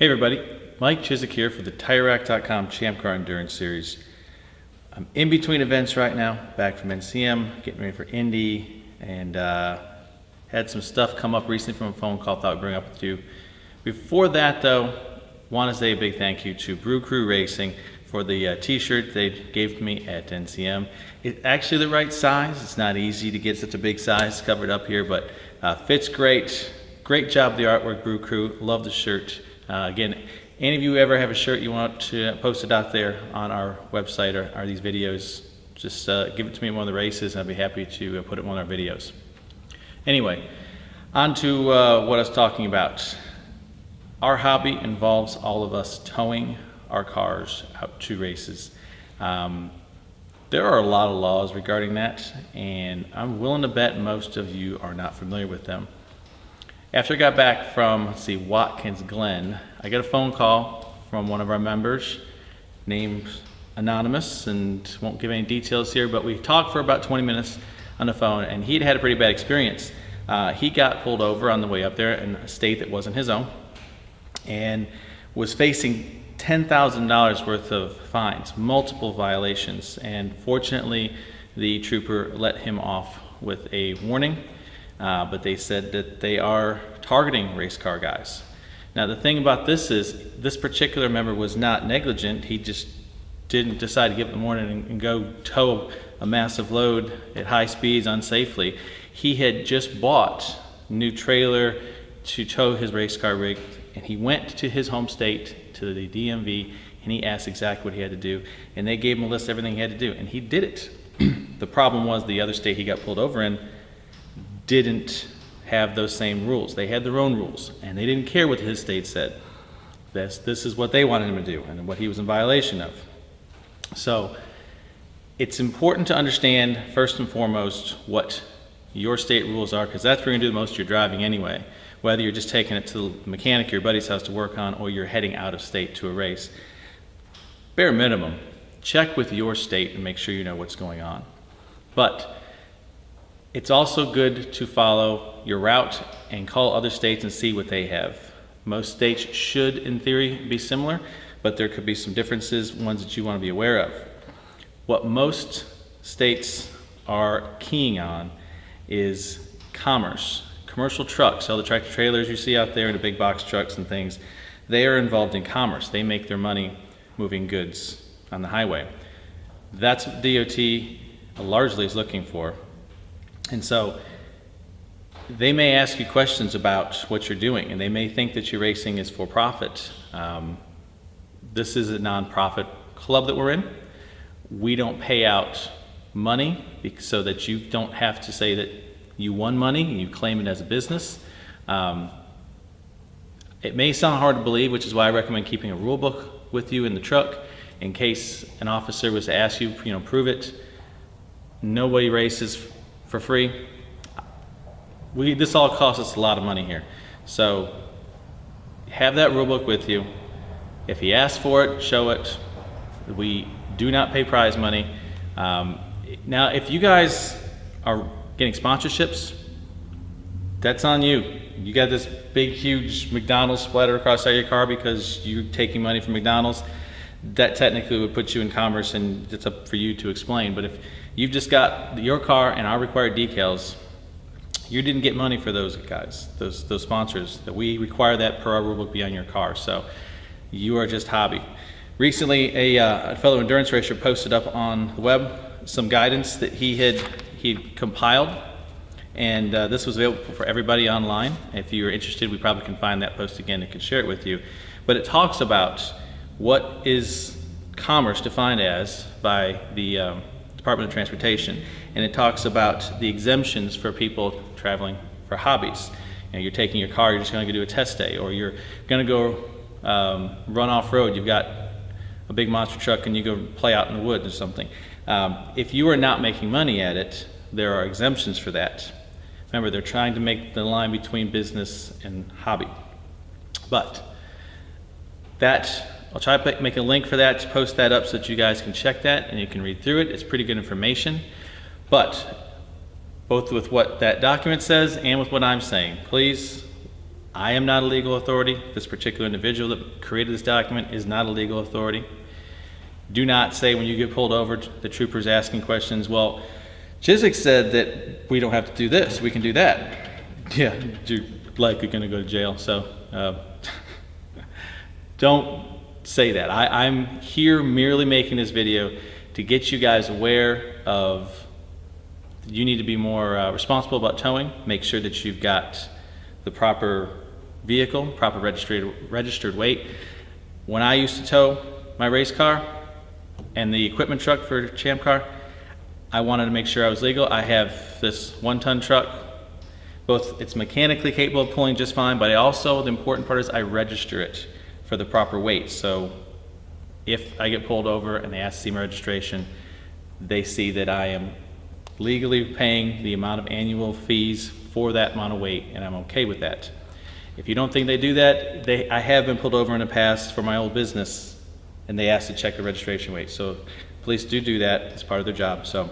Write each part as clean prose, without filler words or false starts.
Hey everybody, Mike Chisek here for the TireRack.com Champ Car Endurance Series. I'm in between events right now, back from NCM, getting ready for Indy, and had some stuff come up recently from a phone call thought I'd bring up with you. Before that though, want to say a big thank you to Brew Crew Racing for the t-shirt they gave to me at NCM. It's actually the right size. It's not easy to get such a big size covered up here, but fits great. Great job, the artwork, Brew Crew. Love the shirt. Again, any of you ever have a shirt you want to post it out there on our website or these videos, just give it to me in one of the races and I'll be happy to put it in one of our videos. Anyway, on to what I was talking about. Our hobby involves all of us towing our cars out to races. There are a lot of laws regarding that, and I'm willing to bet most of you are not familiar with them. After I got back from, Watkins Glen, I got a phone call from one of our members named Anonymous, and won't give any details here, but we talked for about 20 minutes on the phone, and he'd had a pretty bad experience. He got pulled over on the way up there in a state that wasn't his own, and was facing $10,000 worth of fines, multiple violations, and fortunately the trooper let him off with a warning. But they said that they are targeting race car guys. Now the thing about this is, this particular member was not negligent. He just didn't decide to get up in the morning and go tow a massive load at high speeds unsafely. He had just bought a new trailer to tow his race car rig, and he went to his home state, to the DMV, and he asked exactly what he had to do, and they gave him a list of everything he had to do, and he did it. The problem was the other state he got pulled over in didn't have those same rules. They had their own rules, and they didn't care what his state said. This is what they wanted him to do and what he was in violation of. So it's important to understand, first and foremost, what your state rules are, because that's where you're going to do most of your driving anyway, whether you're just taking it to the mechanic or your buddy's house to work on, or you're heading out of state to a race. Bare minimum, check with your state and make sure you know what's going on. But it's also good to follow your route and call other states and see what they have. Most states should, in theory, be similar, but there could be some differences, ones that you want to be aware of. What most states are keying on is commerce. Commercial trucks, all the tractor trailers you see out there and the big box trucks and things, they are involved in commerce. They make their money moving goods on the highway. That's what DOT largely is looking for. And so they may ask you questions about what you're doing, and they may think that your racing is for profit. This is a nonprofit club that we're in. We don't pay out money so that you don't have to say that you won money and you claim it as a business. It may sound hard to believe, which is why I recommend keeping a rule book with you in the truck in case an officer was to ask you, prove it. Nobody races for free. This all costs us a lot of money here. So have that rule book with you. If he asks for it, show it. We do not pay prize money. Now, if you guys are getting sponsorships, that's on you. You got this big, huge McDonald's splatter across your car because you're taking money from McDonald's. That technically would put you in commerce, and it's up for you to explain. But if you've just got your car and our required decals, you didn't get money for those guys, those sponsors. That we require that per our rulebook be on your car. So you are just hobby. Recently, a fellow endurance racer posted up on the web some guidance that he'd compiled, and this was available for everybody online. If you're interested, we probably can find that post again and can share it with you. But it talks about what is commerce defined as by the Department of Transportation, and it talks about the exemptions for people traveling for hobbies. You're taking your car, you're just going to do a test day, or you're going to go run off-road. You've got a big monster truck and you go play out in the woods or something. If you are not making money at it, there are exemptions for that. Remember, they're trying to make the line between business and hobby. But I'll try to make a link for that, to post that up so that you guys can check that and you can read through it. It's pretty good information. But both with what that document says and with what I'm saying, please I am not a legal authority. This particular individual that created this document is not a legal authority. Do not say when you get pulled over, the trooper's asking questions, well, Chisek said that we don't have to do this, we can do that. Yeah, you're likely going to go to jail, so don't say that. I'm here merely making this video to get you guys aware of you need to be more responsible about towing. Make sure that you've got the proper vehicle, proper registered weight. When I used to tow my race car and the equipment truck for Champ Car, I wanted to make sure I was legal. I have this 1-ton truck. Both it's mechanically capable of pulling just fine, but the important part is I register it for the proper weight. So if I get pulled over and they ask to see my registration, they see that I am legally paying the amount of annual fees for that amount of weight, and I'm okay with that. If you don't think they do that, I have been pulled over in the past for my old business, and they asked to check the registration weight. So police do that as part of their job. So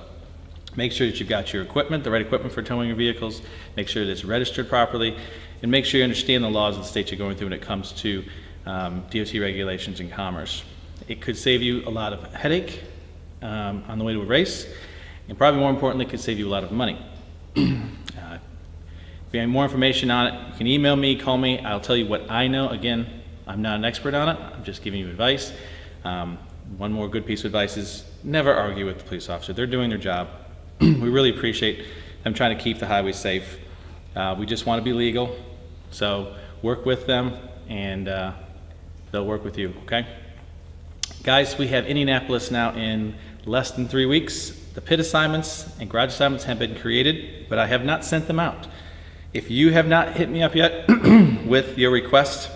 make sure that you've got your equipment, the right equipment for towing your vehicles, make sure that it's registered properly, and make sure you understand the laws of the state you're going through when it comes to DOT regulations and commerce. It could save you a lot of headache on the way to a race, and probably more importantly, it could save you a lot of money. If you have more information on it, you can email me, call me. I'll tell you what I know. Again, I'm not an expert on it. I'm just giving you advice. One more good piece of advice is never argue with the police officer. They're doing their job. We really appreciate them trying to keep the highway safe. We just want to be legal. So work with them, and they'll work with you, okay? Guys, we have Indianapolis now in less than 3 weeks. The pit assignments and garage assignments have been created, but I have not sent them out. If you have not hit me up yet with your request,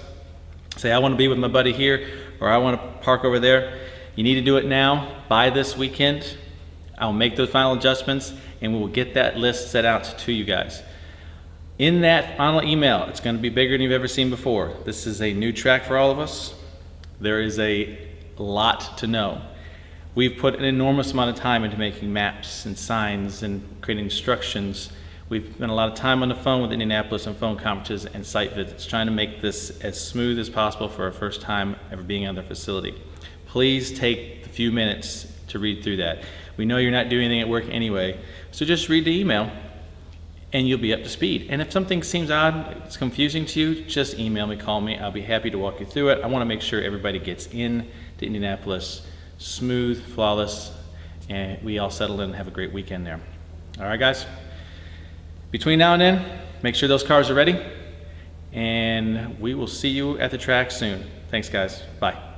say I want to be with my buddy here, or I want to park over there, you need to do it now, by this weekend. I'll make those final adjustments, and we will get that list set out to you guys. In that final email, it's going to be bigger than you've ever seen before. This is a new track for all of us. There is a lot to know. We've put an enormous amount of time into making maps and signs and creating instructions. We've spent a lot of time on the phone with Indianapolis and phone conferences and site visits, trying to make this as smooth as possible for our first time ever being on their facility. Please take a few minutes to read through that. We know you're not doing anything at work anyway, so just read the email and you'll be up to speed. And if something seems odd, it's confusing to you, just email me, call me. I'll be happy to walk you through it. I want to make sure everybody gets in to Indianapolis smooth, flawless, and we all settle in and have a great weekend there. All right, guys? Between now and then, make sure those cars are ready, and we will see you at the track soon. Thanks, guys. Bye.